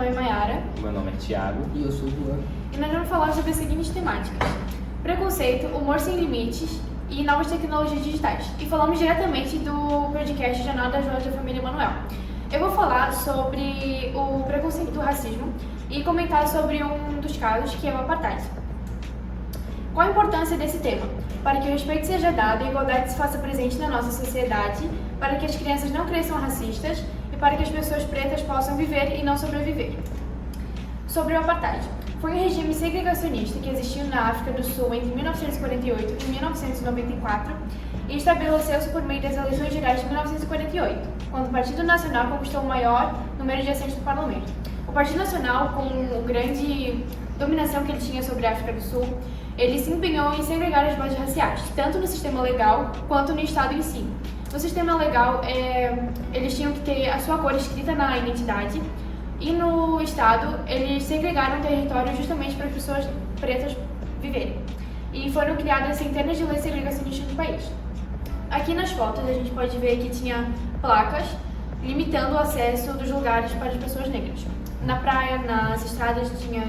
nome é Mayara. Meu nome é Thiago. E eu sou o Juan. E nós vamos falar sobre as seguintes temáticas: preconceito, humor sem limites e novas tecnologias digitais. E falamos diretamente do podcast Jornada da Família Manuel. Eu vou falar sobre o preconceito e o racismo e comentar sobre um dos casos, que é o apartheid. Qual a importância desse tema? Para que o respeito seja dado e a igualdade se faça presente na nossa sociedade, para que as crianças não cresçam racistas e para que as pessoas pretas possam viver e não sobreviver. Sobre o apartheid. Foi um regime segregacionista que existiu na África do Sul entre 1948 e 1994 e estabeleceu-se por meio das eleições gerais de 1948, quando o Partido Nacional conquistou o maior número de assentos no parlamento. O Partido Nacional, com a grande dominação que ele tinha sobre a África do Sul, ele se empenhou em segregar as bases raciais, tanto no sistema legal quanto no Estado em si. No sistema legal, eles tinham que ter a sua cor escrita na identidade, e no Estado, eles segregaram o território justamente para as pessoas pretas viverem. E foram criadas centenas de leis segregacionistas no país. Aqui nas fotos a gente pode ver que tinha placas limitando o acesso dos lugares para as pessoas negras. Na praia, nas estradas, tinha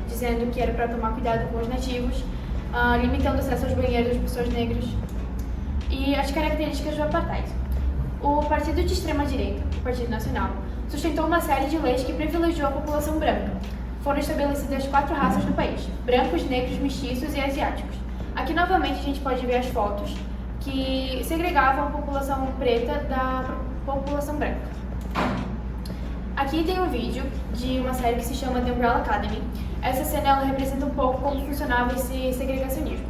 dizendo que era para tomar cuidado com os nativos, limitando o acesso aos banheiros das pessoas negras. E as características do apartheid. O partido de extrema-direita, o Partido Nacional, sustentou uma série de leis que privilegiou a população branca. Foram estabelecidas 4 raças no país: brancos, negros, mestiços e asiáticos. Aqui novamente a gente pode ver as fotos que segregavam a população preta da população branca. Aqui tem um vídeo de uma série que se chama The Umbrella Academy. Essa cena ela representa um pouco como funcionava esse segregacionismo.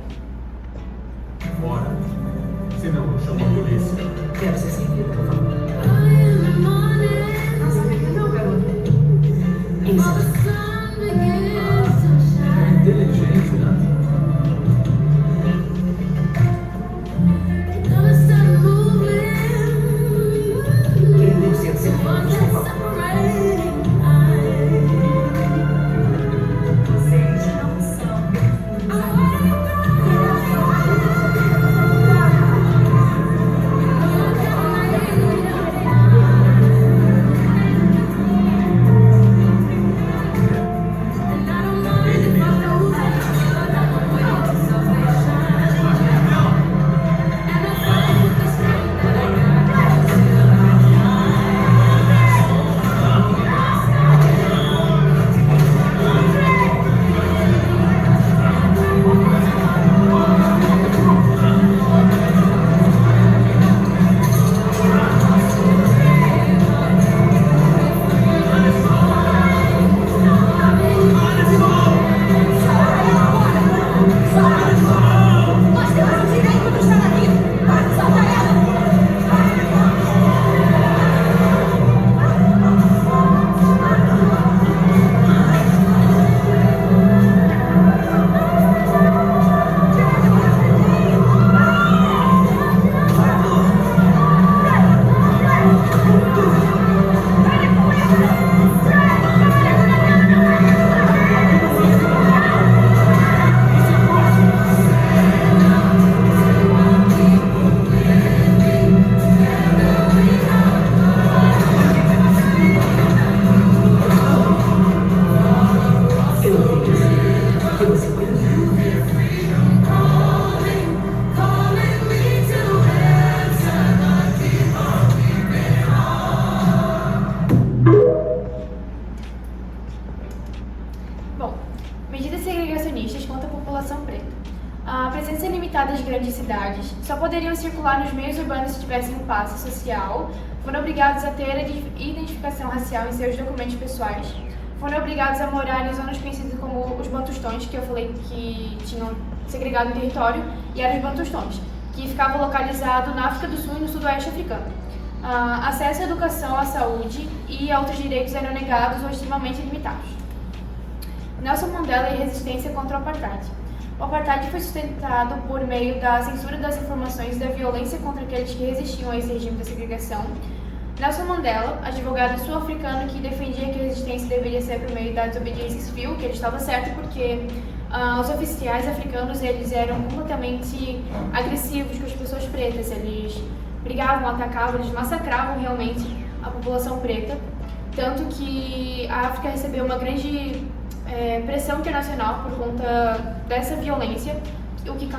Bora, senão eu chamo a polícia. Quero ser seguido, por favor. Nossa, não, garoto. Isso. Inteligente, né? Ele deve ser seguido, por favor. Vocês não são. Nós temos o direito de estar aqui. Solta ela! Eu ouvi dizer que você foi Bom, medidas segregacionistas contra a população preta. A presença limitada de grandes cidades só poderiam circular nos meios urbanos se tivessem um passe social, foram obrigados a ter a identificação racial em seus documentos pessoais, foram obrigados a morar em zonas conhecidas como os bantustões, que eu falei que tinham segregado o território, e eram os bantustões, que ficavam localizados na África do Sul e no sudoeste africano. Acesso à educação, à saúde e a outros direitos eram negados ou extremamente limitados. Nelson Mandela e resistência contra o apartheid. O apartheid foi sustentado por meio da censura das informações e da violência contra aqueles que resistiam a esse regime da segregação. Nelson Mandela, advogado sul-africano que defendia que a resistência deveria ser por meio da desobediência civil, que ele estava certo porque os oficiais africanos eles eram completamente agressivos com as pessoas pretas, eles brigavam, atacavam, eles massacravam realmente a população preta. tanto que a África recebeu uma grande pressão internacional por conta dessa violência, o que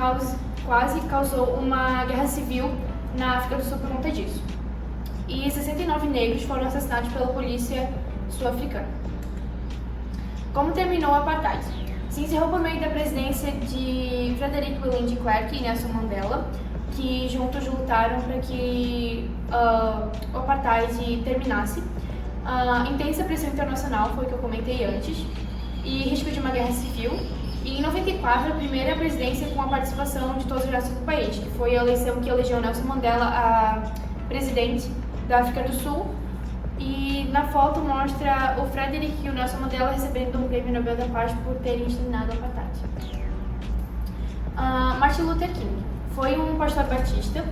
quase causou uma guerra civil na África do Sul por conta disso. E 69 negros foram assassinados pela polícia sul-africana. Como terminou o apartheid? Se encerrou por meio da presidência de Frederick William de Klerk e Nelson Mandela, que juntos lutaram para que o apartheid terminasse. Intensa pressão internacional, foi o que eu comentei antes, e risco de uma guerra civil. E em 94, a primeira presidência com a participação de todos os restos do país, que foi a eleição que elegeu Nelson Mandela a presidente da África do Sul. E na foto mostra o Frederick e o Nelson Mandela recebendo um prêmio Nobel da Paz por terem exterminado o apartheid. Martin Luther King foi um pastor batista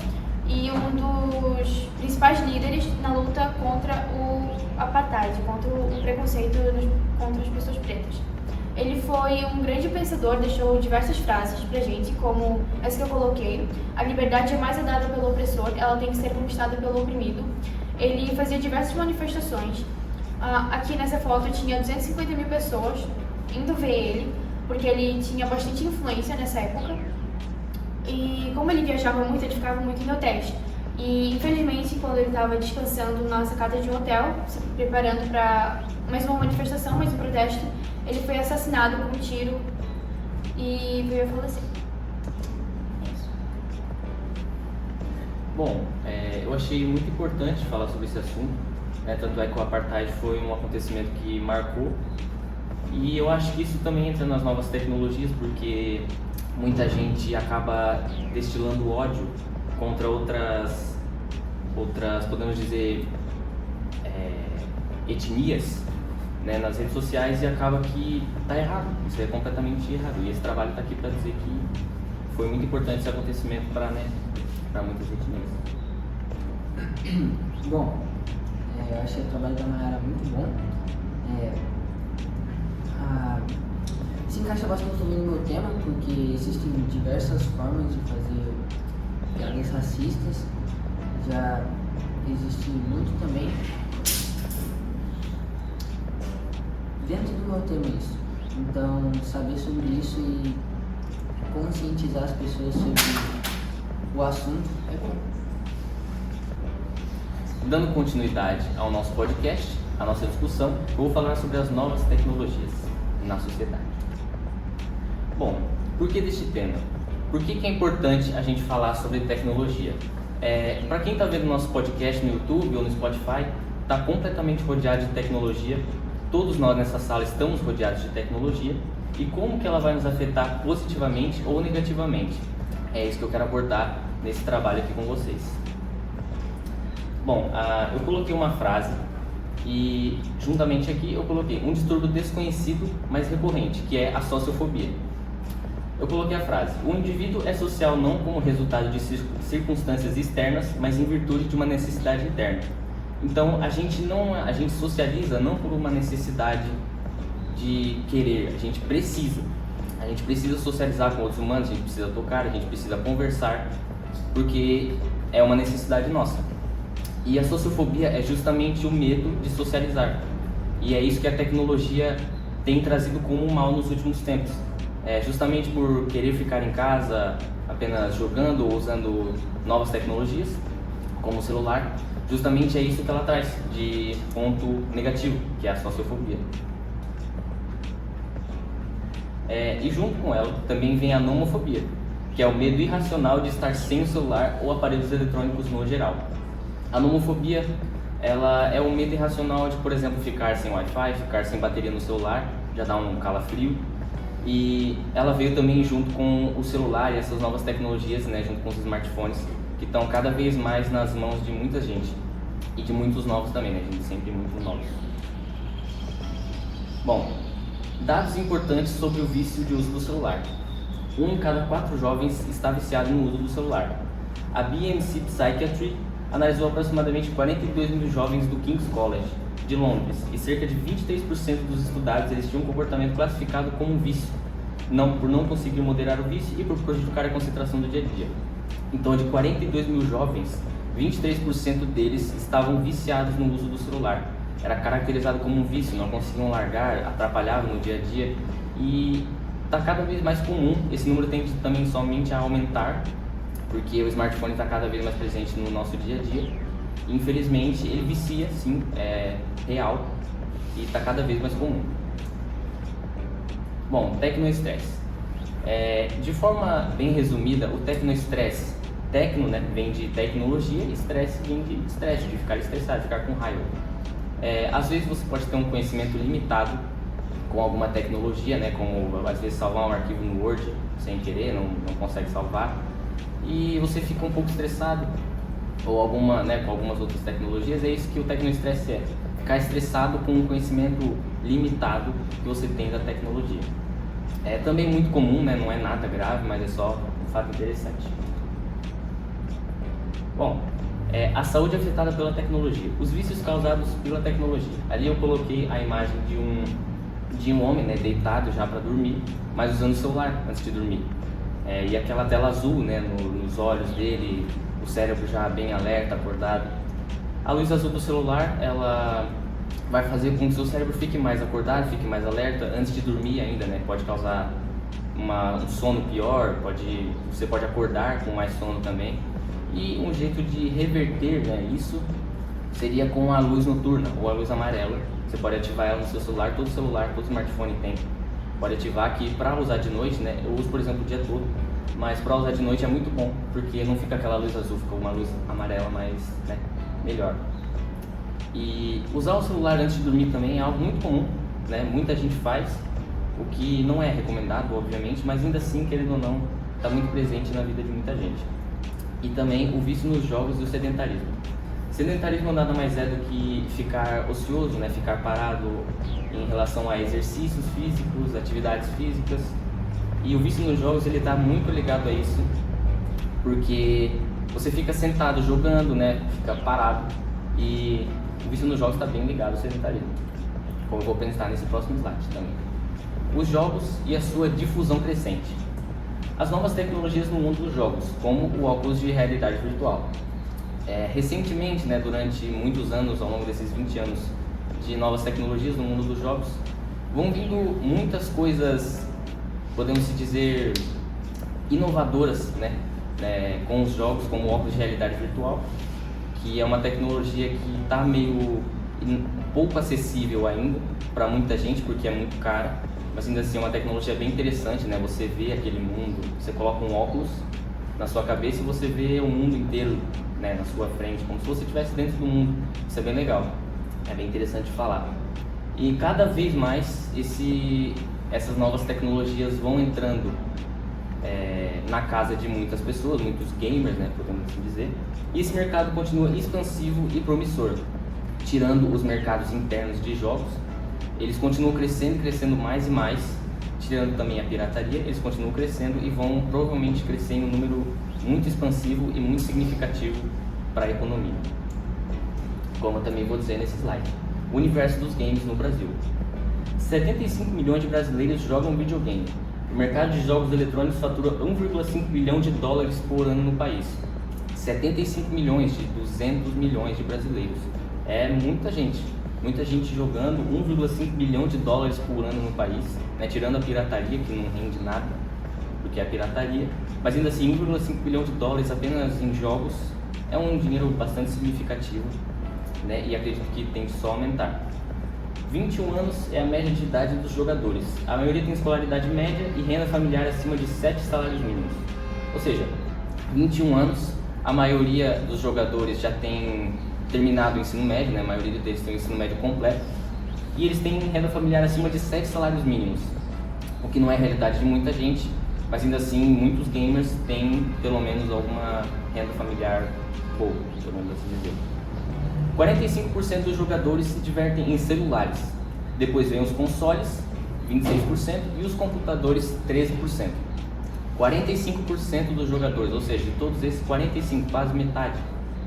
e um dos principais líderes na luta contra o apartheid, contra o preconceito contra as pessoas pretas. Ele foi um grande pensador, deixou diversas frases pra gente, como essa que eu coloquei: a liberdade jamais é dada pelo opressor, ela tem que ser conquistada pelo oprimido. Ele fazia diversas manifestações. Aqui nessa foto tinha 250 mil pessoas indo ver ele, porque ele tinha bastante influência nessa época. E como ele viajava muito, ele ficava muito em hotéis. E infelizmente, quando ele estava descansando na sacada de um hotel, se preparando para mais uma manifestação, mais um protesto, ele foi assassinado com um tiro e veio a falecer. É isso. Bom, eu achei muito importante falar sobre esse assunto, né? Tanto é que o apartheid foi um acontecimento que marcou, e eu acho que isso também entra nas novas tecnologias, porque muita gente acaba destilando ódio contra outras podemos dizer, etnias, né, nas redes sociais, e acaba que tá errado, isso é completamente errado, e esse trabalho está aqui para dizer que foi muito importante esse acontecimento para muitas etnias. Bom, eu achei o trabalho da Mayara muito bom. Se encaixa bastante no meu tema, porque existem diversas formas de fazer piadas racistas. Já existe muito também dentro do meu tema isso. Então, saber sobre isso e conscientizar as pessoas sobre o assunto é bom. Dando continuidade ao nosso podcast, à nossa discussão, eu vou falar sobre as novas tecnologias na sociedade. Bom, por que deste tema? Por que é importante a gente falar sobre tecnologia? Para quem está vendo nosso podcast no YouTube ou no Spotify, está completamente rodeado de tecnologia. Todos nós nessa sala estamos rodeados de tecnologia, e como que ela vai nos afetar positivamente ou negativamente? É isso que eu quero abordar nesse trabalho aqui com vocês. Bom, eu coloquei uma frase e juntamente aqui eu coloquei um distúrbio desconhecido, mas recorrente, que é a sociofobia. Eu coloquei a frase: o indivíduo é social não como resultado de circunstâncias externas, mas em virtude de uma necessidade interna. Então a gente socializa não por uma necessidade de querer, a gente precisa socializar com outros humanos, a gente precisa tocar, a gente precisa conversar, porque é uma necessidade nossa. E a sociofobia é justamente o medo de socializar, e é isso que a tecnologia tem trazido como mal nos últimos tempos. Justamente por querer ficar em casa apenas jogando ou usando novas tecnologias, como o celular, justamente é isso que ela traz de ponto negativo, que é a sociofobia. E junto com ela também vem a nomofobia, que é o medo irracional de estar sem o celular ou aparelhos eletrônicos no geral. A nomofobia, ela é o medo irracional de, por exemplo, ficar sem Wi-Fi, ficar sem bateria no celular, já dá um calafrio. E ela veio também junto com o celular e essas novas tecnologias, né, junto com os smartphones, que estão cada vez mais nas mãos de muita gente. E de muitos novos também, né, gente? Sempre muito novos. Bom, dados importantes sobre o vício de uso do celular. 1 em cada 4 jovens está viciado no uso do celular. A BMC Psychiatry analisou aproximadamente 42 mil jovens do King's College de Londres, e cerca de 23% dos estudados eles tinham um comportamento classificado como um vício, por não conseguir moderar o vício e por prejudicar a concentração do dia a dia. Então, de 42 mil jovens, 23% deles estavam viciados no uso do celular. era caracterizado como um vício, não conseguiam largar, atrapalhava no dia a dia, e está cada vez mais comum. Esse número tende também somente a aumentar, porque o smartphone está cada vez mais presente no nosso dia a dia. Infelizmente, ele vicia, sim, é real, e está cada vez mais comum. Bom, tecnoestresse. De forma bem resumida, o tecnoestresse, tecno, né, vem de tecnologia, e estresse vem de estresse, de ficar estressado, de ficar com raiva. Às vezes você pode ter um conhecimento limitado com alguma tecnologia, né, como às vezes salvar um arquivo no Word sem querer, não consegue salvar, e você fica um pouco estressado, ou com algumas outras tecnologias. É isso que o tecnoestresse é, ficar estressado com um conhecimento limitado que você tem da tecnologia. É também muito comum, né, não é nada grave, mas é só um fato interessante. Bom, a saúde afetada pela tecnologia, os vícios causados pela tecnologia. Ali eu coloquei a imagem de um homem, né, deitado já para dormir, mas usando o celular antes de dormir. E aquela tela azul, né, nos olhos dele, o cérebro já bem alerta, acordado. A luz azul do celular, ela vai fazer com que o seu cérebro fique mais acordado, fique mais alerta antes de dormir ainda, né? Pode causar um sono pior, você pode acordar com mais sono também. E um jeito de reverter, né, isso seria com a luz noturna ou a luz amarela. Você pode ativar ela no seu celular, todo smartphone tem. Pode ativar aqui para usar de noite, né? Eu uso, por exemplo, o dia todo, mas para usar de noite é muito bom, porque não fica aquela luz azul, fica uma luz amarela mais, né, melhor. E usar o celular antes de dormir também é algo muito comum, né? Muita gente faz, o que não é recomendado, obviamente, mas ainda assim, querendo ou não, está muito presente na vida de muita gente. E também o vício nos jogos e o sedentarismo. Sedentarismo nada mais é do que ficar ocioso, né? Ficar parado em relação a exercícios físicos, atividades físicas. E o vício nos jogos, ele está muito ligado a isso, porque você fica sentado jogando, né? Fica parado, e o vício nos jogos está bem ligado ao sedentarismo, como eu vou pensar nesse próximo slide também. Os jogos e a sua difusão crescente. As novas tecnologias no mundo dos jogos, como o óculos de realidade virtual. Recentemente, né, durante muitos anos, ao longo desses 20 anos de novas tecnologias no mundo dos jogos, vão vindo muitas coisas, podemos dizer, inovadoras, né, com os jogos, como o óculos de realidade virtual, que é uma tecnologia que está meio pouco acessível ainda para muita gente, porque é muito cara, mas ainda assim é uma tecnologia bem interessante, né? Você vê aquele mundo, você coloca um óculos na sua cabeça e você vê o mundo inteiro, né, na sua frente, como se você estivesse dentro do mundo. Isso é bem legal, é bem interessante de falar. E cada vez mais essas novas tecnologias vão entrando na casa de muitas pessoas, muitos gamers, né, podemos assim dizer. E esse mercado continua expansivo e promissor, tirando os mercados internos de jogos. Eles continuam crescendo mais e mais, tirando também a pirataria. Eles continuam crescendo e vão provavelmente crescer em um número muito expansivo e muito significativo para a economia. Como eu também vou dizer nesse slide. O universo dos games no Brasil. 75 milhões de brasileiros jogam videogame. O mercado de jogos eletrônicos fatura 1,5 bilhão de dólares por ano no país. 75 milhões de 200 milhões de brasileiros. É muita gente jogando, 1,5 bilhão de dólares por ano no país, né? Tirando a pirataria, que não rende nada, porque é a pirataria, mas ainda assim 1,5 bilhão de dólares apenas em jogos é um dinheiro bastante significativo, né? E acredito que tende só a aumentar. 21 anos é a média de idade dos jogadores. A maioria tem escolaridade média e renda familiar acima de 7 salários mínimos. Ou seja, 21 anos, a maioria dos jogadores já tem terminado o ensino médio, né? A maioria deles tem o ensino médio completo, e eles têm renda familiar acima de 7 salários mínimos, o que não é a realidade de muita gente, mas ainda assim muitos gamers têm pelo menos alguma renda familiar boa, podemos assim dizer. 45% dos jogadores se divertem em celulares, depois vem os consoles, 26%, e os computadores, 13%. 45% dos jogadores, ou seja, de todos esses 45%, quase metade,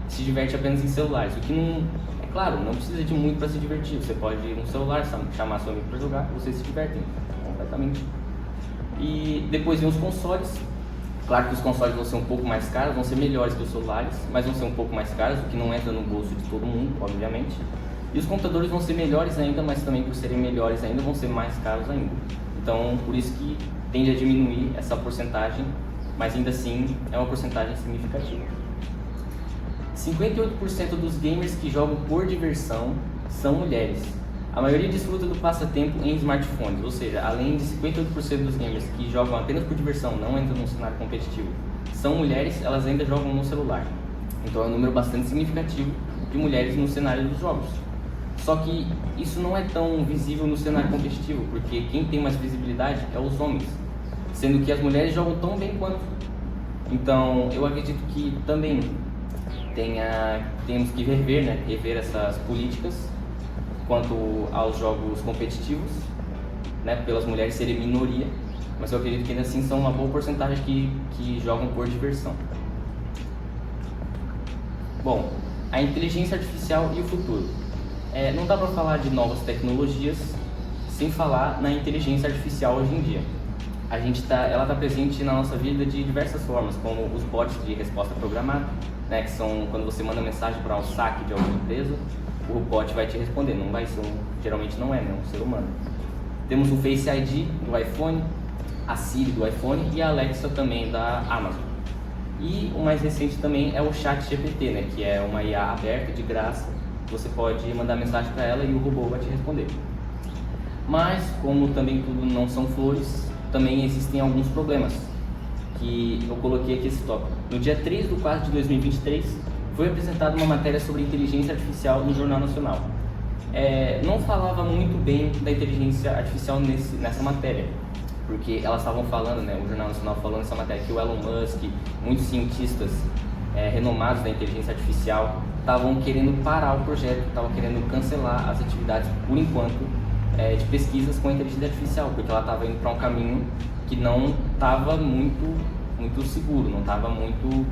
se diverte apenas em celulares, o que não, é claro, não precisa de muito para se divertir. Você pode ir no celular, chamar seu amigo para jogar, vocês se divertem completamente. E depois vem os consoles. Claro que os consoles vão ser um pouco mais caros, vão ser melhores que os celulares, mas vão ser um pouco mais caros, o que não entra no bolso de todo mundo, obviamente. E os computadores vão ser melhores ainda, mas também por serem melhores ainda, vão ser mais caros ainda. Então, por isso que tende a diminuir essa porcentagem, mas ainda assim é uma porcentagem significativa. 58% dos gamers que jogam por diversão são mulheres. A maioria desfruta do passatempo em smartphones, ou seja, além de 58% dos gamers que jogam apenas por diversão, não entram no cenário competitivo, são mulheres, elas ainda jogam no celular. Então é um número bastante significativo de mulheres no cenário dos jogos. Só que isso não é tão visível no cenário competitivo, porque quem tem mais visibilidade é os homens, sendo que as mulheres jogam tão bem quanto. Então eu acredito que também temos que rever essas políticas quanto aos jogos competitivos, né, pelas mulheres serem minoria, mas eu acredito que ainda assim são uma boa porcentagem que jogam por diversão. Bom, a inteligência artificial e o futuro. Não dá para falar de novas tecnologias sem falar na inteligência artificial hoje em dia. Ela está presente na nossa vida de diversas formas, como os bots de resposta programada, né, que são quando você manda mensagem para um saque de alguma empresa, o bot vai te responder, não vai ser geralmente não é, né, um ser humano. Temos o Face ID do iPhone, a Siri do iPhone e a Alexa também da Amazon. E o mais recente também é o ChatGPT, né, que é uma IA aberta, de graça, você pode mandar mensagem para ela e o robô vai te responder. Mas, como também tudo não são flores, também existem alguns problemas que eu coloquei aqui esse tópico. No dia 3/4 de 2023, foi apresentada uma matéria sobre inteligência artificial no Jornal Nacional. Não falava muito bem da inteligência artificial nessa matéria, porque elas estavam falando, né, o Jornal Nacional falando nessa matéria que o Elon Musk, muitos cientistas renomados da inteligência artificial estavam querendo parar o projeto, estavam querendo cancelar as atividades por enquanto de pesquisas com a inteligência artificial, porque ela estava indo para um caminho que não estava muito seguro, não estava indo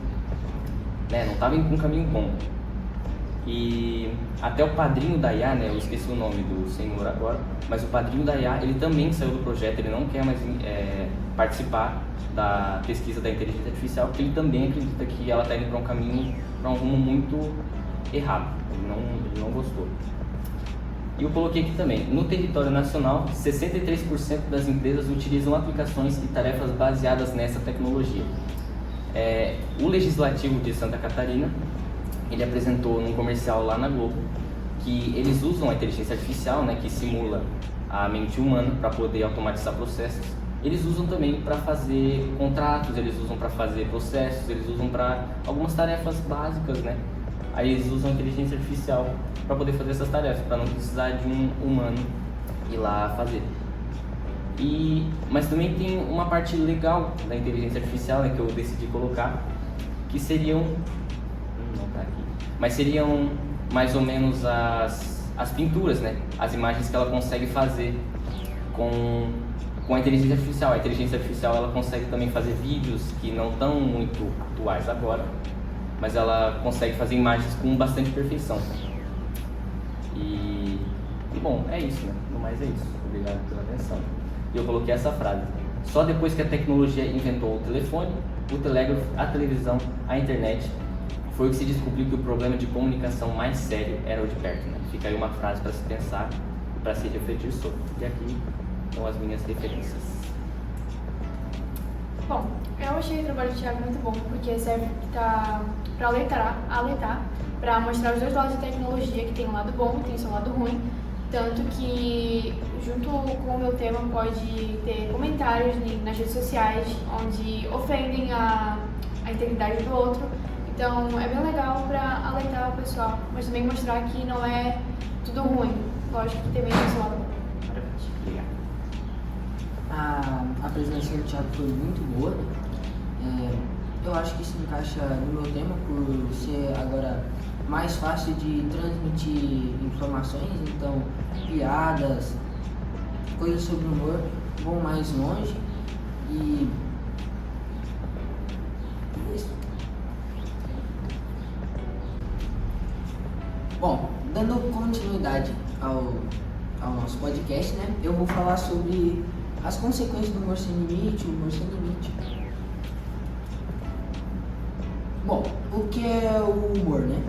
para um caminho bom. E até o padrinho da IA, né, eu esqueci o nome do senhor agora, mas o padrinho da IA, ele também saiu do projeto, ele não quer mais participar da pesquisa da inteligência artificial, porque ele também acredita que ela está indo para um rumo muito errado, ele não gostou. E eu coloquei aqui também, no território nacional, 63% das empresas utilizam aplicações e tarefas baseadas nessa tecnologia. O Legislativo de Santa Catarina, ele apresentou num comercial lá na Globo que eles usam a inteligência artificial, né, que simula a mente humana para poder automatizar processos. Eles usam também para fazer contratos, eles usam para fazer processos, eles usam para algumas tarefas básicas, né? Aí eles usam a inteligência artificial para poder fazer essas tarefas, para não precisar de um humano ir lá fazer. Mas também tem uma parte legal da inteligência artificial, né, que eu decidi colocar, que seriam seriam mais ou menos as pinturas, né? As imagens que ela consegue fazer com a inteligência artificial. A inteligência artificial ela consegue também fazer vídeos que não estão muito atuais agora, mas ela consegue fazer imagens com bastante perfeição. E bom, é isso, né? No mais é isso. Obrigado pela atenção. E eu coloquei essa frase: só depois que a tecnologia inventou o telefone, o telégrafo, a televisão, a internet, foi que se descobriu que o problema de comunicação mais sério era o de perto, né? Fica aí uma frase para se pensar e para se refletir sobre. E aqui estão as minhas referências. Bom, eu achei o trabalho do Thiago muito bom, porque serve para alertar, para mostrar os dois lados da tecnologia, que tem um lado bom e tem o seu lado ruim. Tanto que, junto com o meu tema, pode ter comentários nas redes sociais, onde ofendem a integridade do outro. Então, é bem legal para alertar o pessoal, mas também mostrar que não é tudo ruim. Lógico que também tem o seu lado bom. Parabéns. Obrigado. A apresentação do Thiago foi muito boa. Eu acho que se encaixa no meu tema por ser agora mais fácil de transmitir informações, então piadas, coisas sobre humor vão mais longe e isso. Bom, dando continuidade ao nosso podcast, né, eu vou falar sobre as consequências do humor sem limite, o humor sem limite. Bom, o que é o humor, né?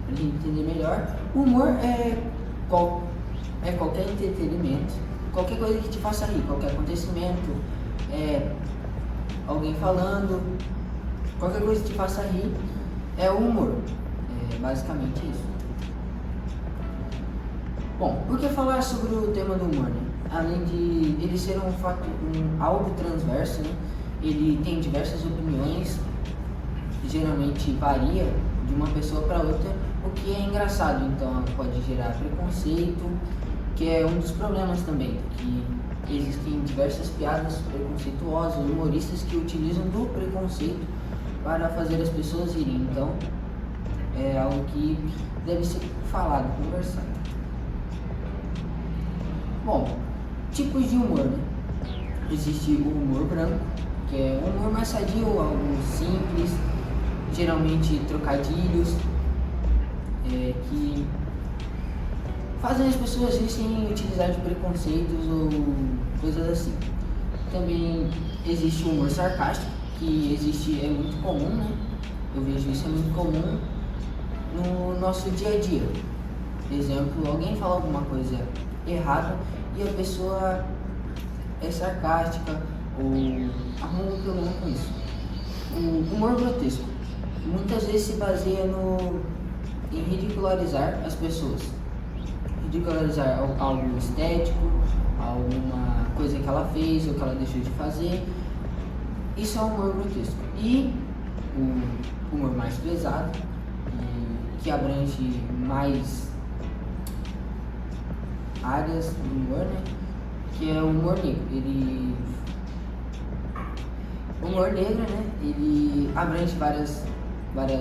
Para a gente entender melhor, o humor é qualquer entretenimento, qualquer coisa que te faça rir, qualquer acontecimento, alguém falando, qualquer coisa que te faça rir é o humor. É basicamente isso. Bom, por que falar sobre o tema do humor, né? Além de ele ser algo transverso, né? Ele tem diversas opiniões, geralmente varia de uma pessoa para outra, o que é engraçado, então pode gerar preconceito, que é um dos problemas também, que existem diversas piadas preconceituosas, humoristas que utilizam do preconceito para fazer as pessoas irem, então é algo que deve ser falado, conversado. Bom, tipos de humor, né? Existe o humor branco, que é um humor mais sadio, algo simples, geralmente trocadilhos, que fazem as pessoas rir sem utilizar de preconceitos ou coisas assim. Também existe o humor sarcástico, que é muito comum, né? Eu vejo isso é muito comum no nosso dia a dia. Exemplo, alguém fala alguma coisa errada e a pessoa é sarcástica ou arruma um problema com isso. O humor grotesco muitas vezes se baseia em ridicularizar as pessoas, ridicularizar algo estético, alguma coisa que ela fez ou que ela deixou de fazer. Isso é o humor grotesco. E o humor mais pesado, que abrange mais áreas do humor, né? Que é o humor negro. O humor negro, né? Ele abrange várias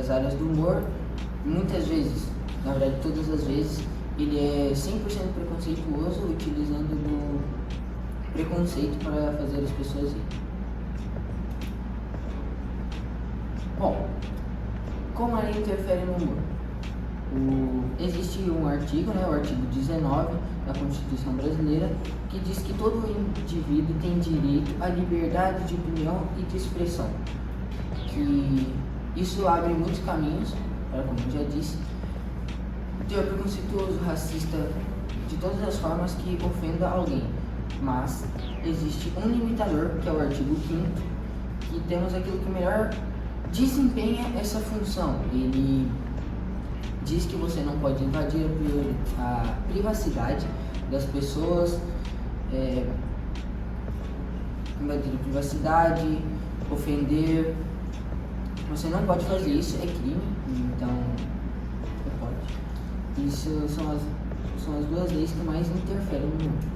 áreas do humor. Muitas vezes, na verdade todas as vezes, ele é 100% preconceituoso, utilizando do preconceito para fazer as pessoas rirem. Bom, como a lei interfere no humor? Existe um artigo, né, o artigo 19 da Constituição Brasileira, que diz que todo indivíduo tem direito à liberdade de opinião e de expressão. Que isso abre muitos caminhos, como eu já disse, ter preconceituoso, racista, de todas as formas que ofenda alguém. Mas existe um limitador, que é o artigo 5º, que temos aquilo que melhor desempenha essa função. Ele diz que você não pode invadir a privacidade das pessoas, invadir a privacidade, ofender. Você não pode fazer isso, é crime, então não pode. Isso são as duas leis que mais interferem no mundo.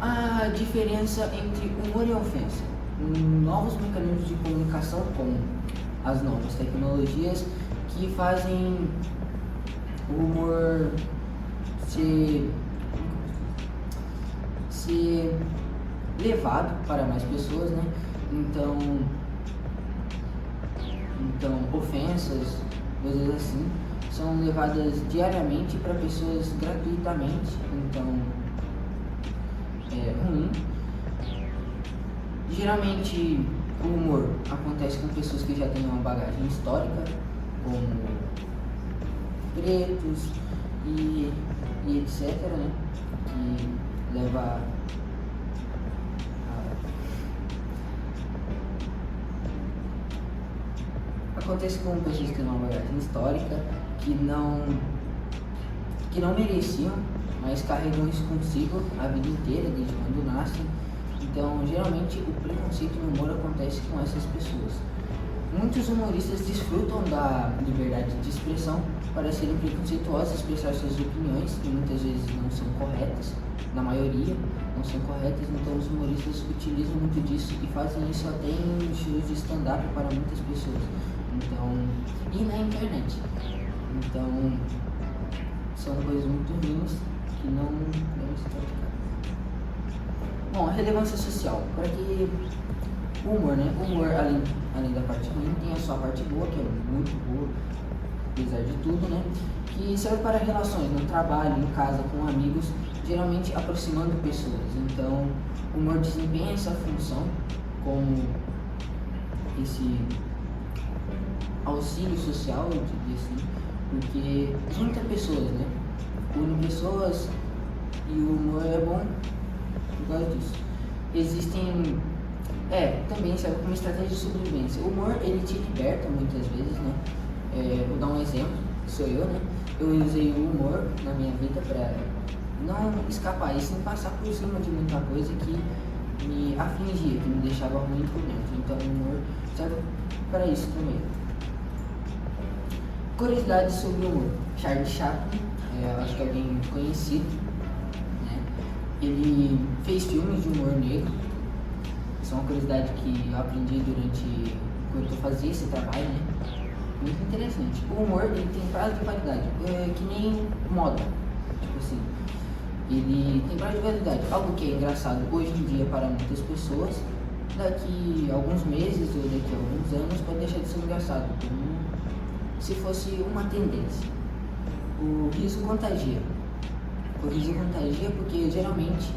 A diferença entre humor e ofensa. Novos mecanismos de comunicação, como as novas tecnologias, que fazem o humor ser levado para mais pessoas, né? Então ofensas, coisas assim, são levadas diariamente para pessoas gratuitamente, então é ruim. Geralmente o humor acontece com pessoas que já têm uma bagagem histórica, como pretos e etc, né? Que leva acontece com pessoas que têm uma bagagem histórica, que não mereciam, mas carregam isso consigo a vida inteira, desde quando nascem. Então, geralmente, o preconceito no humor acontece com essas pessoas. Muitos humoristas desfrutam da liberdade de expressão para serem preconceituosos, expressar suas opiniões, que muitas vezes não são corretas, na maioria não são corretas, então os humoristas utilizam muito disso e fazem isso até em shows de stand-up para muitas pessoas. Então, e na internet. Então, são coisas muito ruins que não devem ser praticadas. Bom, a relevância social. Para que o humor, né? O humor, além da parte ruim, tem a sua parte boa, que é muito boa, apesar de tudo, né? Que serve para relações no trabalho, em casa, com amigos, geralmente aproximando pessoas. Então, o humor desempenha essa função como esse auxílio social, eu diria assim, porque junta pessoas, né? Une pessoas e o humor é bom por causa disso. Existem, também serve como estratégia de sobrevivência. O humor, ele te liberta muitas vezes, né? Vou dar um exemplo, sou eu, né? Eu usei o humor na minha vida para não escapar e sim passar por cima de muita coisa que me afligia, que me deixava ruim por dentro. Então o humor serve para isso também. Curiosidades sobre o humor. Charlie Chaplin, acho que é alguém conhecido, né? Ele fez filmes de humor negro. Isso é uma curiosidade que eu aprendi durante quando eu fazia esse trabalho, né? Muito interessante. O humor, ele tem prazo de validade, que nem moda, tipo assim. Ele tem prazo de validade, algo que é engraçado hoje em dia para muitas pessoas, daqui a alguns meses ou daqui a alguns anos pode deixar de ser engraçado, como se fosse uma tendência. O riso contagia. O riso contagia porque geralmente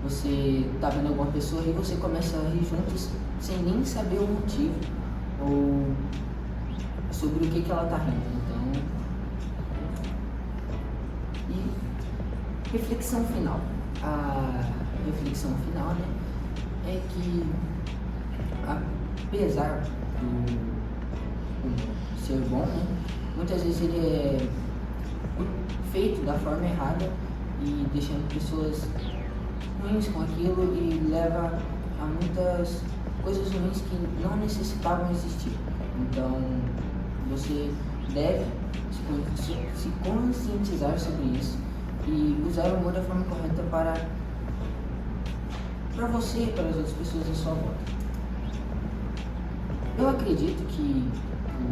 você tá vendo alguma pessoa e você começa a rir juntos sem nem saber o motivo ou sobre o que ela tá rindo. Então, e reflexão final. A reflexão final, né, é que apesar do humor ser bom, né, muitas vezes ele é feito da forma errada e deixando pessoas ruins com aquilo e leva a muitas coisas ruins que não necessitavam existir. Então você deve se conscientizar sobre isso e usar o humor da forma correta para você e para as outras pessoas à sua volta. Eu acredito que o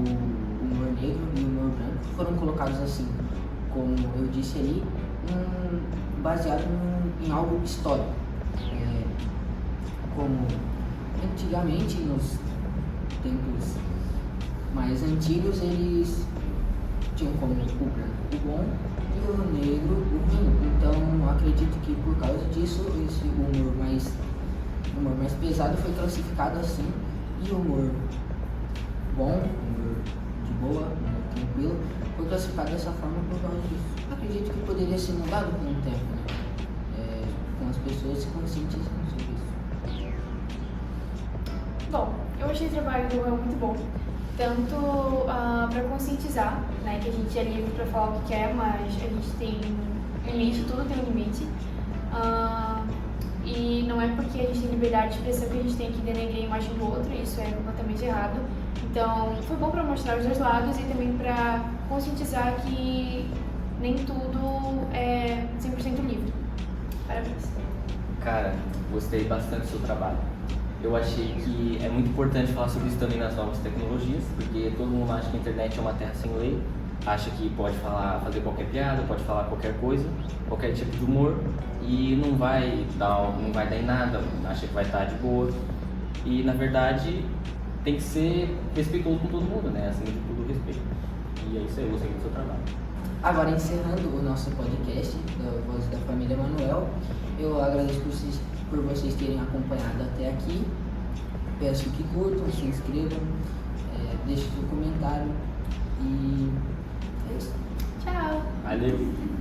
humor negro e o humor branco foram colocados assim, como eu disse ali, baseado em algo histórico. Como antigamente, nos tempos mais antigos, eles tinham como o branco o bom e o negro o ruim. Então acredito que por causa disso esse humor mais pesado foi classificado assim, e o humor bom, humor de boa, humor tranquilo, foi classificado dessa forma por causa disso. Acredito que poderia ser mudado com o tempo, né? Com as pessoas se conscientizando sobre isso. Bom, eu achei o trabalho do Will muito bom. Tanto para conscientizar, né, que a gente é livre para falar o que quer, mas a gente tem limite, tudo tem um limite. E não é porque a gente tem liberdade de expressão que a gente tem que denegrir a imagem do outro, isso é completamente errado. Então, foi bom para mostrar os dois lados e também para conscientizar que nem tudo é 100% livre. Parabéns. Cara, gostei bastante do seu trabalho. Eu achei que é muito importante falar sobre isso também nas novas tecnologias, porque todo mundo acha que a internet é uma terra sem lei, acha que pode fazer qualquer piada, pode falar qualquer coisa, qualquer tipo de humor, e não vai dar em nada, acha que vai estar de boa. E na verdade tem que ser respeitoso com todo mundo, né? Acima de tudo, respeito. E é isso aí, eu gostei do seu trabalho. Agora, encerrando o nosso podcast da Voz da Família Manuel, eu agradeço por vocês terem acompanhado até aqui. Peço que curtam, se inscrevam, deixem seu comentário e é isso. Tchau! Valeu!